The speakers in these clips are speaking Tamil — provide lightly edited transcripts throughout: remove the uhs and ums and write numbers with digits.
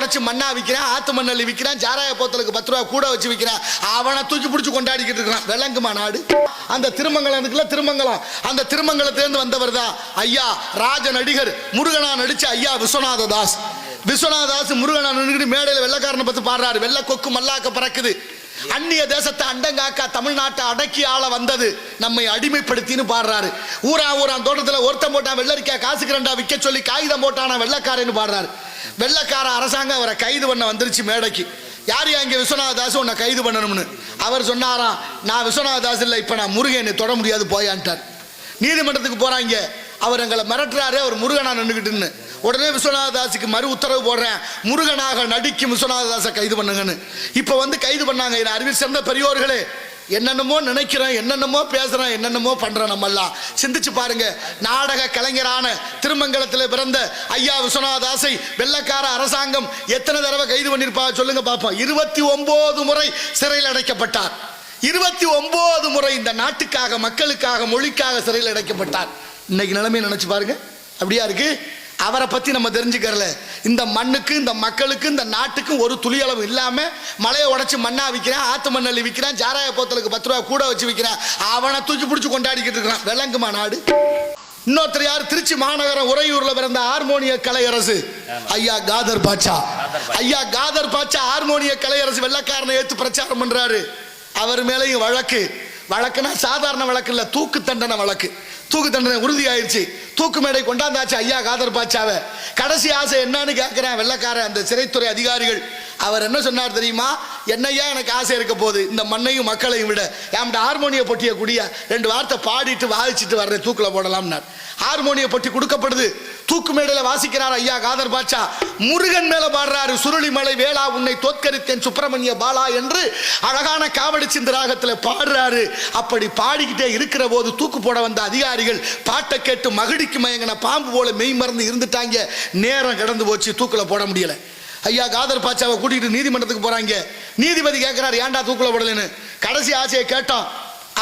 உடைச்சு மண்ணா விற்கிறான், ஆத்து மண்ணல் விற்கிறான், சாராய போத்தலுக்கு 10 ரூபா கூட வச்சு விற்கிறான். அவனை தூக்கி பிடிச்சி கொண்டாடிக்கிட்டு இருக்கிறான். விளங்குமா நாடு? அந்த திருமங்கலம் இருக்குல்ல, திருமங்கலம், அந்த திருமங்கலத்திலிருந்து வந்தவர் தான் ஐயா ராஜ நடிகர் முருகனா நடிச்ச ஐயா விஸ்வநாத தாஸ். விஸ்வநாத தாஸ் முருகனா நின்றுட்டு மேடையில் வெள்ளக்காரனை பத்தி பாடுறாரு. வெள்ள கொக்கு மல்லாக்க பறக்குது, அந்நிய தேசத்தை அண்டங்காக்கா தமிழ்நாட்டை அடக்கி ஆள வந்தது நம்மை அடிமைப்படுத்தின்னு பாடுறாரு. ஊரா தோட்டத்தில் ஒருத்தம் போட்டான் வெள்ளரிக்காய் காசுக்கு 2 விற்க சொல்லி காகிதம் போட்டான வெள்ளக்காரன்னு பாடுறாரு. வெள்ளக்கார அரசாங்கம் அவரை கைது பண்ண வந்துருச்சு மேடைக்கு. யார் இங்க விஸ்வநாத தாஸ் உன்னை கைது பண்ணணும்னு. அவர் சொன்னாராம், நான் விஸ்வநாத தாஸ் இல்லை, இப்ப நான் முருகனை தொட முடியாது போயான்ட்டார். நீதிமன்றத்துக்கு போறாங்க, அவர் எங்களை மிரட்டுறாரு, அவர் முருகனா நின்றுகிட்டுன்னு. உடனே விஸ்வநாத தாஸுக்கு மறு உத்தரவு போடுறேன், முருகனாக நடிக்கும் விஸ்வநாத தாஸை கைது பண்ணுங்கன்னு. இப்ப வந்து கைது பண்ணாங்க. அறிவில் சிறந்த பெரியோர்களே, என்னென்னமோ நினைக்கிறேன், என்னென்னமோ பேசுறேன், என்னென்னமோ பண்றேன். நம்ம எல்லாம் சிந்திச்சு பாருங்க. நாடக கலைஞரான திருமங்கலத்தில் பிறந்த ஐயா விஸ்வநாத தாஸை வெள்ளக்கார அரசாங்கம் எத்தனை தடவை கைது பண்ணிருப்பா சொல்லுங்க பாப்போம். 29 முறை சிறையில் அடைக்கப்பட்டார். 29 முறை இந்த நாட்டுக்காக, மக்களுக்காக, மொழிக்காக சிறையில் அடைக்கப்பட்டார். இன்னைக்கு நிலைமை நினைச்சு பாருங்க, அப்படியா இருக்கு. அவரை பத்தி நம்ம தெரிஞ்சுக்கறல. இந்த மண்ணுக்கு, இந்த மக்களுக்கு, இந்த நாட்டுக்கும் ஒரு துளியளவு இல்லாம மலையை உடைச்சு மண்ணா விற்கிறான், ஆத்து மண்ணல் விற்கிறான், சாராய போத்தலுக்கு 10 ரூபா கூட வச்சு விற்கிறான். அவனை தூக்கி பிடிச்சி கொண்டாடிக்கிட்டு இருக்கிறான். விளங்குமா நாடு? இன்னொருத்தர் யார்? திருச்சி மாநகரம் உறையூர்ல பிறந்த ஹார்மோனிய கலையரசு ஐயா காதர் பாட்சா. ஐயா காதர் பாட்சா ஹார்மோனிய கலையரசு வெள்ளக்காரனை ஏத்து பிரச்சாரம் பண்றாரு. அவர் மேலேயும் வழக்குனா சாதாரண வழக்கு இல்ல, தூக்கு தண்டனை வழக்கு. தூக்கு தண்டனை உறுதி ஆயிடுச்சு. தூக்கு மேடை கொண்டாந்தாச்சு ஐயா காதர் பாட்சாவை. கடைசி ஆசை என்னன்னு கேட்கிறேன் வெள்ளக்கார அந்த சிறைத்துறை அதிகாரிகள். அவர் என்ன சொன்னார் தெரியுமா? என்னையா எனக்கு ஆசை இருக்க போகுது, இந்த மண்ணையும் மக்களையும் விட என்கிட்ட ஹார்மோனிய பொட்டியை குடியா 2 வார்த்தை பாடிட்டு வாசிச்சுட்டு வர்றேன், தூக்கில் போடலாம்னார். ஹார்மோனிய பொட்டி கொடுக்கப்படுது. தூக்கு மேடையில வாசிக்கிறார் ஐயா காதர் பாட்சா. முருகன் மேல பாடுறாரு, சுருளி மலை வேளா உன்னை தோற்கரித்தேன் சுப்பிரமணிய பாலா என்று அழகான காவடி சிந்து ராகத்தில் பாடுறாரு. அப்படி பாடிக்கிட்டே இருக்கிற போது தூக்கு போட வந்த அதிகாரிகள் பாட்டை கேட்டு மகிடிக்கு மயங்கின பாம்பு போல மெய் மறந்து இருந்துட்டாங்க. நேரம் கடந்து போச்சு, தூக்குல போட முடியல. ஐயா காதர் பாட்சாவை கூட்டிட்டு நீதிமன்றத்துக்கு போறாங்க. நீதிபதி கேட்கிறார், ஏன்டா தூக்குல போடலன்னு. கடைசி ஆசையை கேட்டோம்.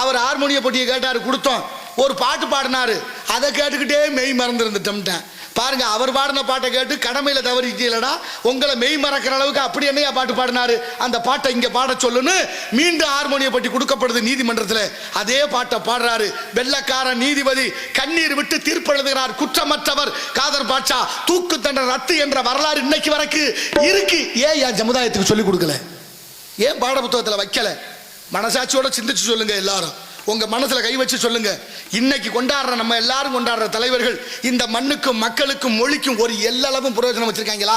அவர் ஹார்மோனிய பொட்டியை கேட்டாரு, கொடுத்தோம். ஒரு பாட்டு பாடினாரு, அதை கேட்டுக்கிட்டே மெய் மறந்து இருந்துட்டோம்ட்டேன். பாருங்க, அவர் பாடின பாட்டை கேட்டு கடமையில தவறிட்டீங்களடா, உங்களை மெய் மறக்கிற அளவுக்கு அப்படி என்னையா பாட்டு பாடினாரு, அந்த பாட்டை இங்க பாட சொல்லுன்னு மீண்டும் ஹார்மோனிய பட்டி கொடுக்கப்படுது நீதிமன்றத்தில். அதே பாட்டை பாடுறாரு. வெள்ளக்கார நீதிபதி கண்ணீர் விட்டு தீர்ப்பு எழுதுகிறார். குற்றமற்றவர் காதர் பாட்சா, தூக்கு தண்டனை ரத்து என்ற வரலாறு இன்னைக்கு வரைக்கும் இருக்கு. ஏன் என் சமுதாயத்துக்கு சொல்லிக் கொடுக்கல? ஏன் பாட புத்தகத்தில் வைக்கல? மனசாட்சியோட சிந்திச்சு சொல்லுங்க. எல்லாரும் உங்க மனசுல கை வச்சு சொல்லுங்க. இன்னைக்கு கொண்டாடுற, நம்ம எல்லாரும் கொண்டாடுற தலைவர்கள் இந்த மண்ணுக்கும், மக்களுக்கும், மொழிக்கும் ஒரு எல்லளவும் பிரயோஜனம் வச்சிருக்காங்களா?